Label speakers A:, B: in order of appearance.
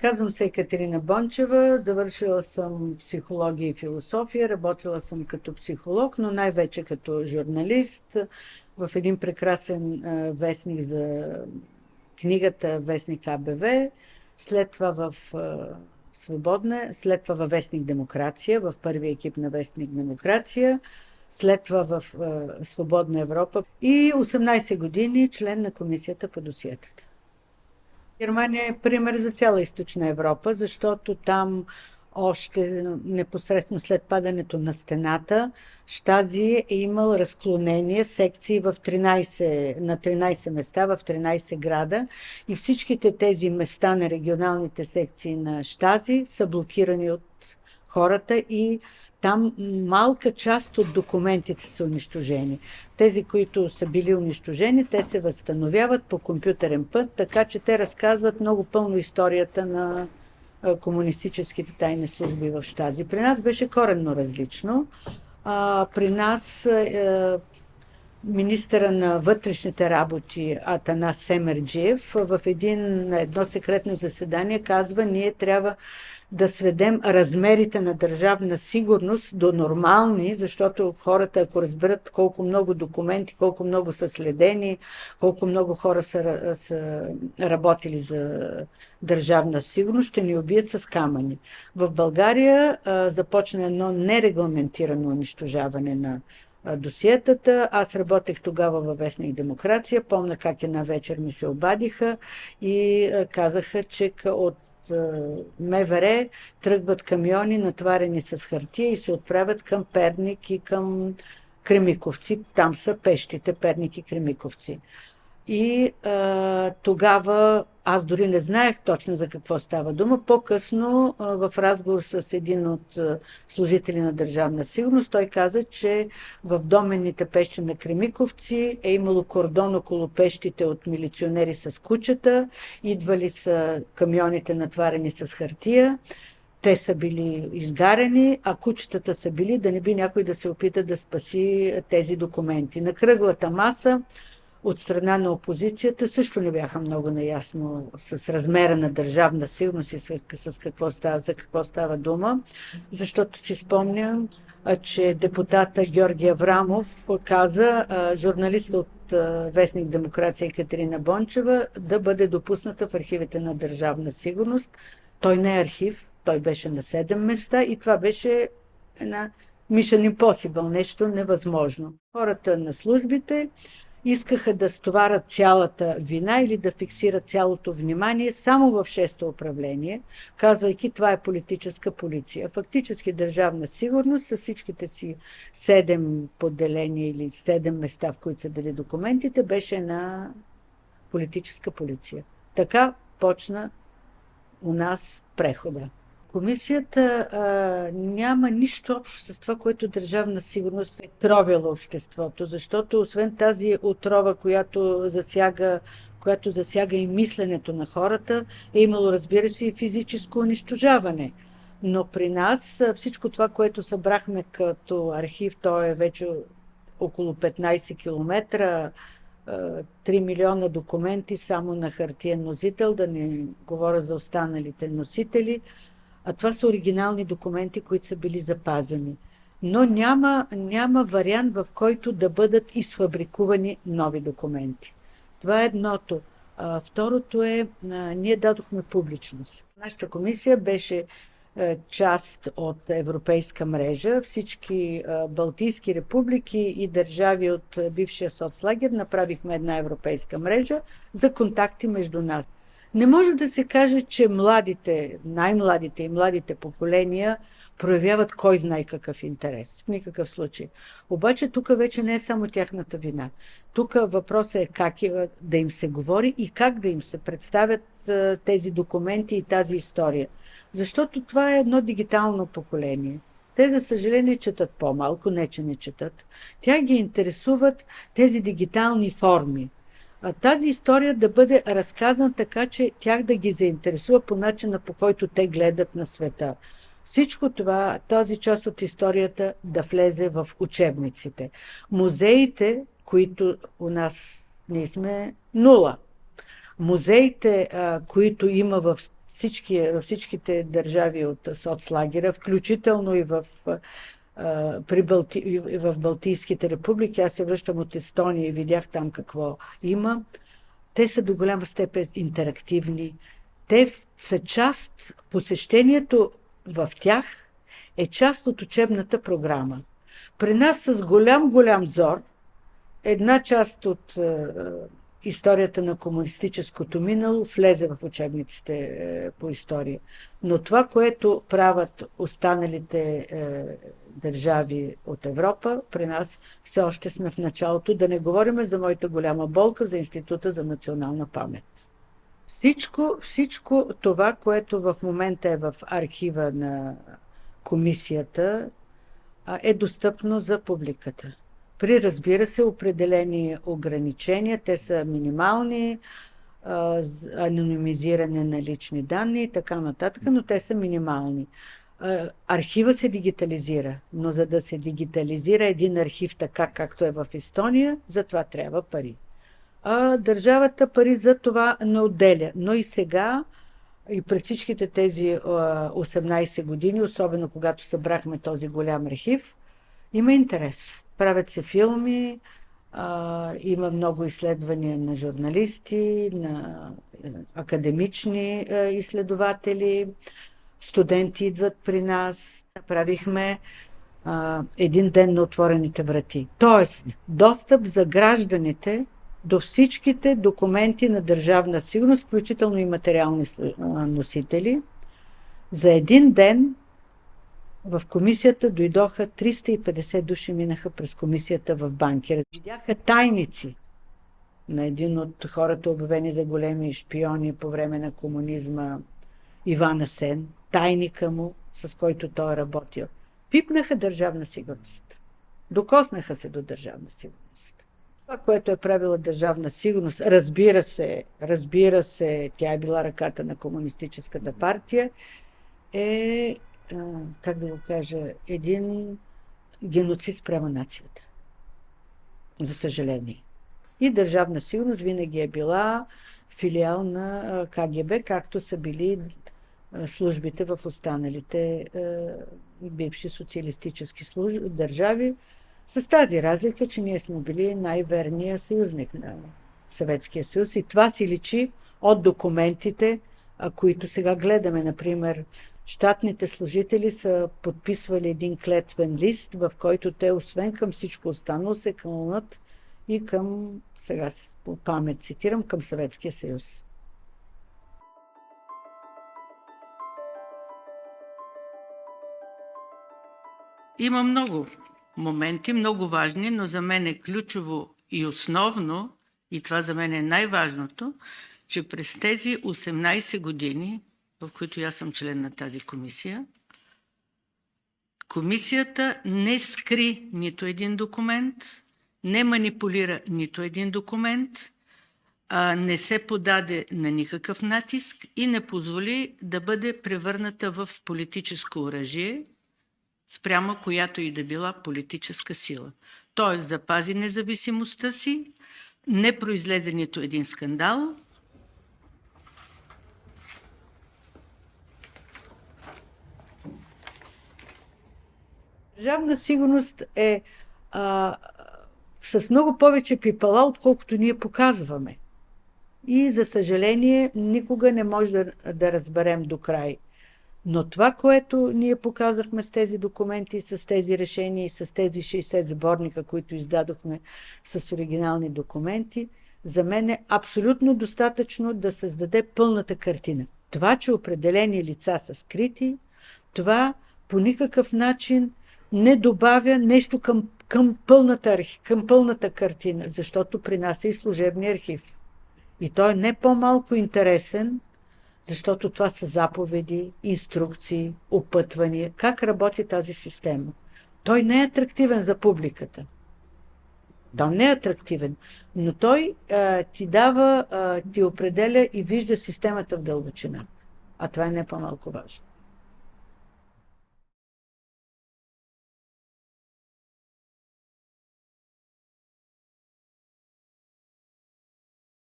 A: Казвам се Екатерина Бончева, завършила съм психология и философия, работила съм като психолог, но най-вече като журналист в един прекрасен вестник за книгата Вестник АБВ, след това в Свободна, след това във Вестник Демокрация, в първия екип на Вестник Демокрация, след това в Свободна Европа и 18 години член на комисията по досиетата. Германия е пример за цяла Източна Европа, защото там още непосредствено след падането на стената, Щази е имал разклонение, секции на 13 места, в 13 града и всичките тези места на регионалните секции на Щази са блокирани от хората и там малка част от документите са унищожени. Тези, които са били унищожени, те се възстановяват по компютърен път, така че те разказват много пълно историята на комунистическите тайни служби в Щази. При нас беше коренно различно. При нас министъра на вътрешните работи Атанас Семерджиев в едно секретно заседание казва, ние трябва да сведем размерите на държавна сигурност до нормални, защото хората, ако разберат колко много документи, колко много са следени, колко много хора са работили за държавна сигурност, ще ни убият с камъни. В България започна едно нерегламентирано унищожаване на досиетата. Аз работех тогава във Вестник Демокрация. Помня как една вечер ми се обадиха и казаха, че от МВР тръгват камиони, натварени с хартия и се отправят към Перник и към Кремиковци. Там са пещите, Перник и Кремиковци. И тогава аз дори не знаех точно за какво става дума. По-късно в разговор с един от служители на Държавна сигурност, той каза, че в доменните пещи на Кремиковци е имало кордон около пещите от милиционери с кучета, идвали са камионите натварени с хартия, те са били изгарени, а кучетата са били да не би някой да се опита да спаси тези документи. На кръглата маса от страна на опозицията също не бяха много наясно с размера на държавна сигурност и за какво става дума, защото си спомням, че депутата Георги Аврамов каза журналист от Вестник Демокрация Екатерина Бончева да бъде допусната в архивите на Държавна сигурност. Той не е архив, той беше на 7 места и това беше една Mission Impossible, нещо невъзможно. Хората на службите искаха да стоварят цялата вина или да фиксират цялото внимание само в 6-то управление, казвайки, това е политическа полиция. Фактически Държавна сигурност с всичките си 7 поделения или 7 места, в които са били документите, беше на политическа полиция. Така почна у нас прехода. Комисията няма нищо общо с това, което Държавна сигурност е тровила обществото, защото освен тази отрова, която засяга и мисленето на хората, е имало, разбира се, и физическо унищожаване. Но при нас всичко това, което събрахме като архив, то е вече около 15 километра, 3 милиона документи само на хартиен носител, да не говоря за останалите носители. А това са оригинални документи, които са били запазени. Но няма вариант, в който да бъдат изфабрикувани нови документи. Това е едното. Второто е, ние дадохме публичност. Нашата комисия беше част от европейска мрежа. Всички балтийски републики и държави от бившия соцлагер направихме една европейска мрежа за контакти между нас. Не може да се каже, че най-младите и младите поколения проявяват кой знае какъв интерес. В никакъв случай. Обаче тук вече не е само тяхната вина. Тук въпросът е как да им се говори и как да им се представят тези документи и тази история. Защото това е едно дигитално поколение. Те, за съжаление, четат по-малко, не че не четат. Тя ги интересуват тези дигитални форми. Тази история да бъде разказана така, че тях да ги заинтересува по начина, по който те гледат на света. Всичко това, тази част от историята да влезе в учебниците. Музеите, които у нас ние сме нула. Музеите, които има в всичките държави от соцлагера, включително и в Балтийските републики. Аз се връщам от Естония и видях там какво има. Те са до голяма степен интерактивни. Те са посещението в тях е част от учебната програма. При нас с голям зор една част от историята на комунистическото минало влезе в учебниците по история. Но това, което правят останалите държави от Европа, при нас все още сме в началото, да не говорим за моята голяма болка за Института за национална памет. Всичко това, което в момента е в архива на комисията, е достъпно за публиката. При, разбира се, определени ограничения, те са минимални, анонимизиране на лични данни и така нататък, но те са минимални. Архива се дигитализира, но за да се дигитализира един архив така, както е в Естония, за това трябва пари. Държавата пари за това не отделя, но и сега, и през всичките тези 18 години, особено когато събрахме този голям архив, има интерес. Правят се филми, има много изследвания на журналисти, на академични изследователи, студенти идват при нас. Направихме един ден на отворените врати. Тоест, достъп за гражданите до всичките документи на държавна сигурност, включително и материални носители. За един ден в комисията дойдоха 350 души, минаха през комисията в Банкер. Видяха тайници на един от хората, обявени за големи шпиони по време на комунизма, Иван Асен, тайника му, с който той е работил. Пипнаха държавна сигурност. Докоснаха се до държавна сигурност. Това, което е правила държавна сигурност, разбира се, тя е била ръката на комунистическата партия, е, как да го кажа, един геноцид спрямо нацията. За съжаление. И държавна сигурност винаги е била филиал на КГБ, както са били службите в останалите бивши социалистически държави, с тази разлика, че ние сме били най-верният съюзник на Съветския съюз. И това си личи от документите, които сега гледаме. Например, щатните служители са подписвали един клетвен лист, в който те, освен към всичко останало, се клонят и към, сега по памет цитирам, към Съветския съюз.
B: Има много моменти, много важни, но за мен е ключово и основно, и това за мен е най-важното, че през тези 18 години, в които аз съм член на тази комисия, комисията не скри нито един документ, не манипулира нито един документ, не се подаде на никакъв натиск и не позволи да бъде превърната в политическо оръжие, спрямо която и да била политическа сила. Тоест запази независимостта си, не произлезе нито един скандал.
A: Държавна сигурност е с много повече пипала, отколкото ние показваме. И, за съжаление, никога не може да разберем до край. Но това, което ние показахме с тези документи, с тези решения и с тези 60 сборника, които издадохме с оригинални документи, за мен е абсолютно достатъчно да създаде пълната картина. Това, че определени лица са скрити, това по никакъв начин не добавя нещо към пълната картина, защото при нас е и служебния архив. И той е не по-малко интересен, защото това са заповеди, инструкции, опътвания. Как работи тази система? Той не е атрактивен за публиката. Той не е атрактивен, но той ти определя и вижда системата в дълбочина. А това е не по-малко важно.